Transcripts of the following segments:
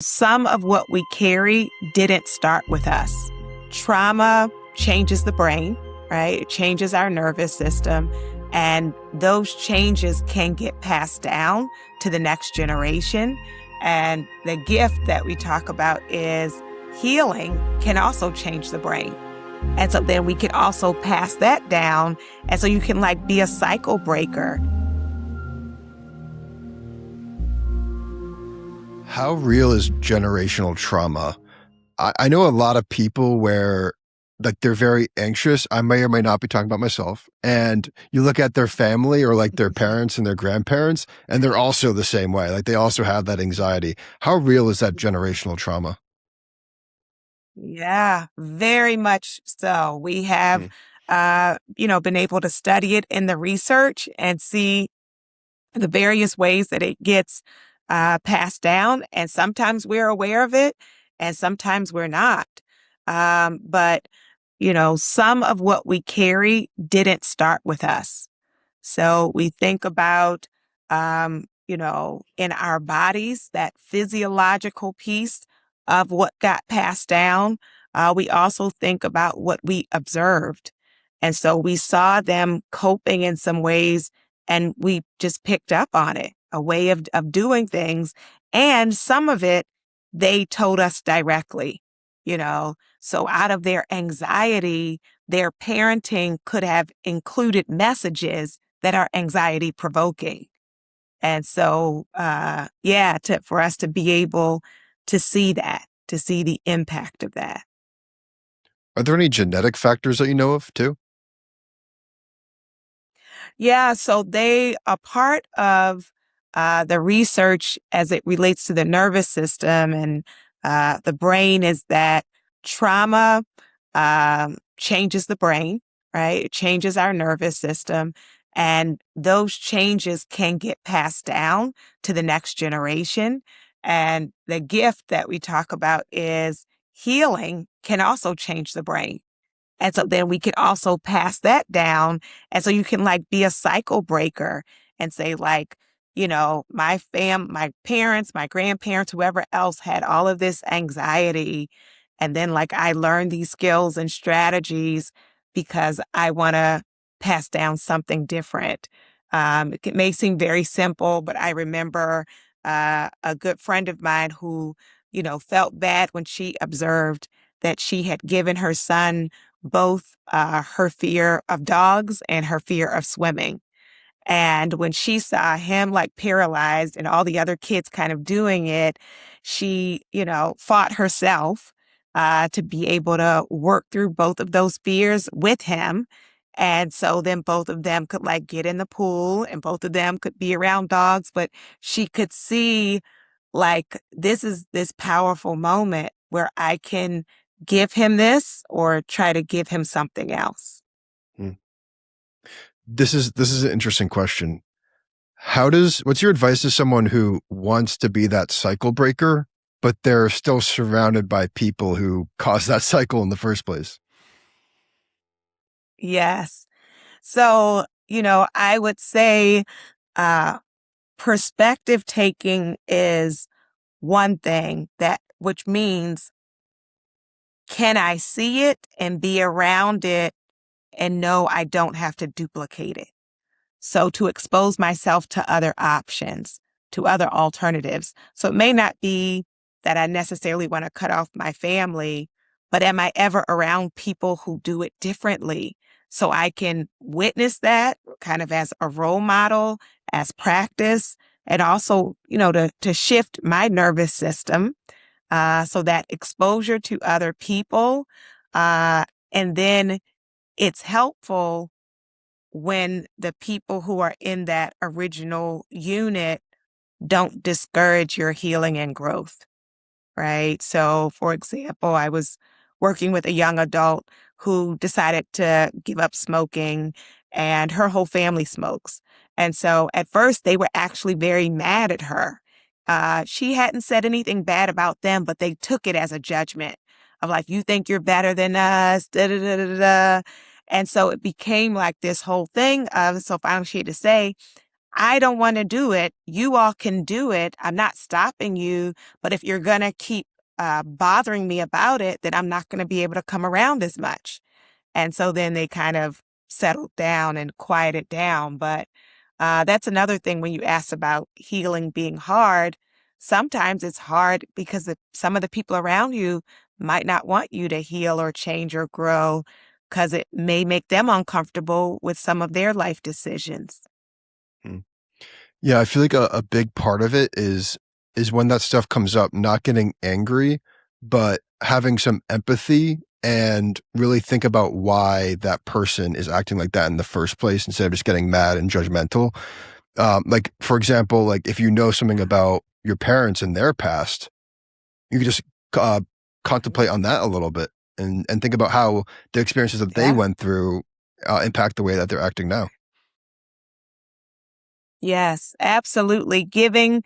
Some of what we carry didn't start with us. Trauma changes the brain, right? It changes our nervous system. And those changes can get passed down to the next generation. And the gift that we talk about is healing can also change the brain. And so then we can also pass that down. And so you can be a cycle breaker. How real is generational trauma? I know a lot of people where they're very anxious. I may or may not be talking about myself. And you look at their family or their parents and their grandparents, and they're also the same way. They also have that anxiety. How real is that generational trauma? Yeah, very much so. We have, been able to study it in the research and see the various ways that it gets passed down. And sometimes we're aware of it and sometimes we're not. But some of what we carry didn't start with us. So we think about, in our bodies, that physiological piece of what got passed down. We also think about what we observed. And so we saw them coping in some ways and we just picked up on it, a way of doing things. And some of it, they told us directly, you know. So out of their anxiety, their parenting could have included messages that are anxiety provoking. And so, for us to be able to see that, to see the impact of that. Are there any genetic factors that you know of too? Yeah, so they are part of the research as it relates to the nervous system and the brain is that trauma changes the brain, right? It changes our nervous system. And those changes can get passed down to the next generation. And the gift that we talk about is healing can also change the brain. And so then we can also pass that down. And so you can be a cycle breaker and say my parents, my grandparents, whoever else had all of this anxiety. And then I learned these skills and strategies because I want to pass down something different. It may seem very simple, but I remember a good friend of mine who, felt bad when she observed that she had given her son both her fear of dogs and her fear of swimming. And when she saw him paralyzed and all the other kids kind of doing it, she, fought herself to be able to work through both of those fears with him. And so then both of them could get in the pool and both of them could be around dogs, but she could see this is this powerful moment where I can give him this or try to give him something else. Hmm. This is an interesting question. What's your advice to someone who wants to be that cycle breaker, but they're still surrounded by people who cause that cycle in the first place? Yes. So, I would say uh, perspective taking is one thing which means, can I see it and be around it and know I don't have to duplicate it? So to expose myself to other options, to other alternatives. So it may not be that I necessarily want to cut off my family, but am I ever around people who do it differently? So I can witness that kind of as a role model, as practice, and also, to shift my nervous system. So that exposure to other people. And then it's helpful when the people who are in that original unit don't discourage your healing and growth, right? So, for example, I was working with a young adult who decided to give up smoking, and her whole family smokes. And so at first, they were actually very mad at her. She hadn't said anything bad about them, but they took it as a judgment of you think you're better than us, da da da da da. And so it became this whole thing of, so finally she had to say, I don't want to do it. You all can do it. I'm not stopping you. But if you're going to keep bothering me about it, then I'm not going to be able to come around as much. And so then they kind of settled down and quieted down. But that's another thing when you ask about healing being hard. Sometimes it's hard because some of the people around you might not want you to heal or change or grow because it may make them uncomfortable with some of their life decisions. Hmm. Yeah, I feel like a big part of it is when that stuff comes up, not getting angry, but having some empathy and really think about why that person is acting like that in the first place instead of just getting mad and judgmental. Like for example, like if you know something about your parents and their past, you could just uh, contemplate on that a little bit and think about how the experiences that they Yeah. went through impact the way that they're acting now. Yes, absolutely. Giving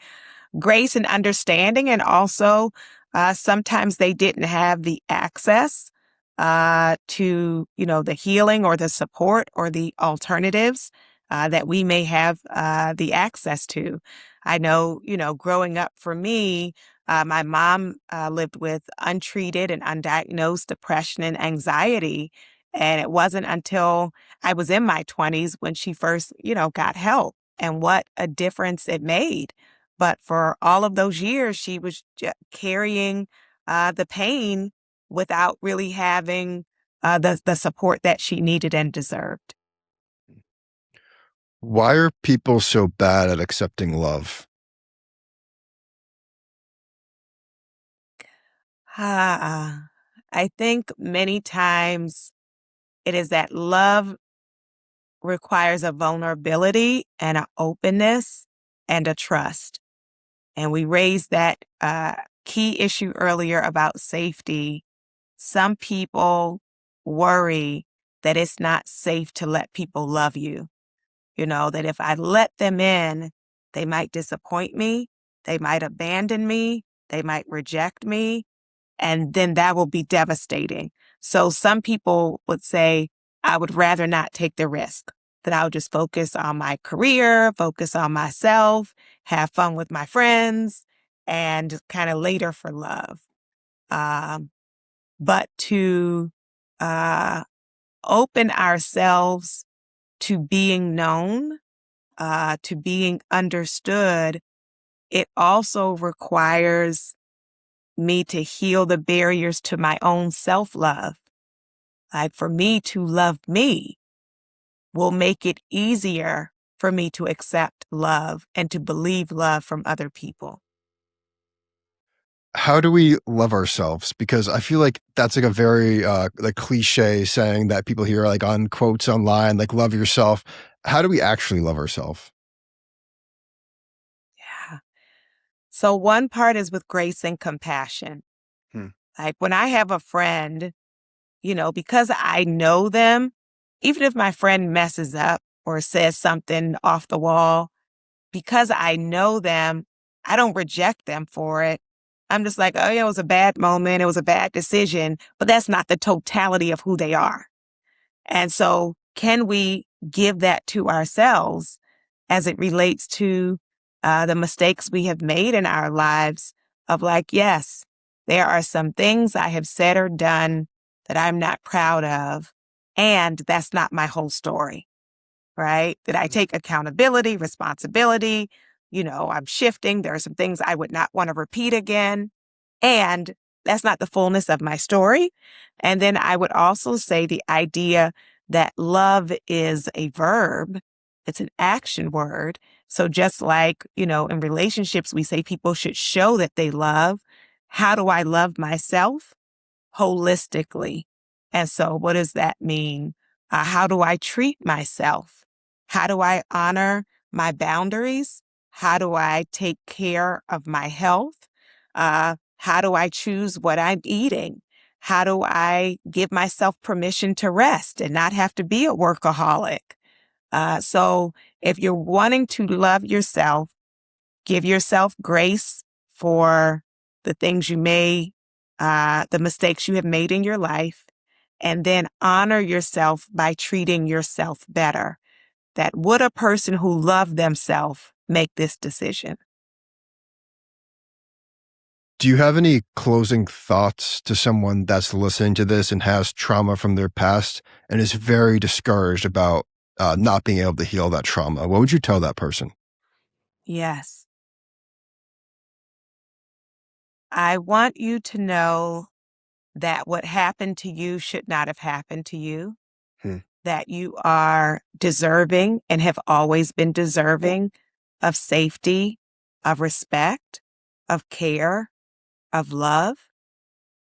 grace and understanding. And also, sometimes they didn't have the access to, the healing or the support or the alternatives that we may have the access to. I know, growing up for me, my mom lived with untreated and undiagnosed depression and anxiety. And it wasn't until I was in my 20s when she first, got help, and what a difference it made. But for all of those years, she was carrying the pain without really having the support that she needed and deserved. Why are people so bad at accepting love? Ah, I think many times it is that love requires a vulnerability and an openness and a trust. And we raised that key issue earlier about safety. Some people worry that it's not safe to let people love you. That if I let them in, they might disappoint me, they might abandon me, they might reject me, and then that will be devastating. So some people would say, I would rather not take the risk, that I'll just focus on my career, focus on myself, have fun with my friends, and kind of later for love. Um, but to uh, open ourselves to being known, to being understood, it also requires me to heal the barriers to my own self love. Like for me to love me will make it easier for me to accept love and to believe love from other people. How do we love ourselves? Because I feel like that's like a very like cliche saying that people hear like on quotes online, like love yourself. How do we actually love ourselves? Yeah. So one part is with grace and compassion. Hmm. Like when I have a friend, because I know them, even if my friend messes up or says something off the wall, because I know them, I don't reject them for it. I'm just like, oh, yeah, it was a bad moment. It was a bad decision, but that's not the totality of who they are. And so, can we give that to ourselves as it relates to the mistakes we have made in our lives? Of like, yes, there are some things I have said or done that I'm not proud of, and that's not my whole story, right? That I take accountability, responsibility. I'm shifting. There are some things I would not want to repeat again. And that's not the fullness of my story. And then I would also say the idea that love is a verb, it's an action word. So just like, in relationships, we say people should show that they love. How do I love myself? Holistically. And so what does that mean? How do I treat myself? How do I honor my boundaries? How do I take care of my health? How do I choose what I'm eating? How do I give myself permission to rest and not have to be a workaholic? So if you're wanting to love yourself, give yourself grace for the things the mistakes you have made in your life, and then honor yourself by treating yourself better. that would a person who loved themselves make this decision? Do you have any closing thoughts to someone that's listening to this and has trauma from their past and is very discouraged about not being able to heal that trauma? What would you tell that person? Yes. I want you to know that what happened to you should not have happened to you, Hmm. that you are deserving and have always been deserving of safety, of respect, of care, of love.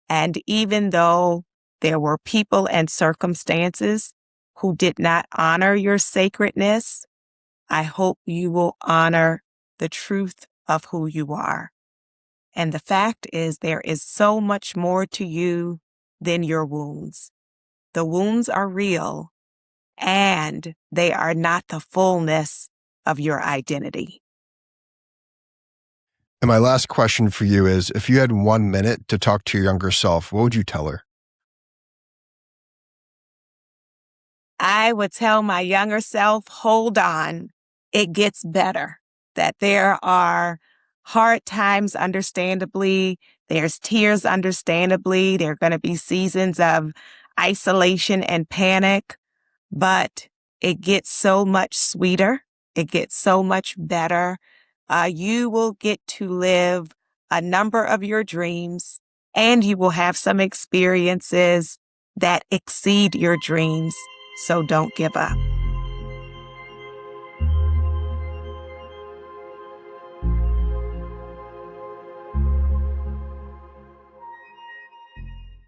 And even though there were people and circumstances who did not honor your sacredness, I hope you will honor the truth of who you are. And the fact is, there is so much more to you than your wounds. The wounds are real, and they are not the fullness of your identity. And my last question for you is, if you had 1 minute to talk to your younger self, what would you tell her? I would tell my younger self, hold on, it gets better. That there are hard times, understandably. There's tears, understandably. There are going to be seasons of isolation and panic, but it gets so much sweeter. It gets so much better. You will get to live a number of your dreams, and you will have some experiences that exceed your dreams. So don't give up.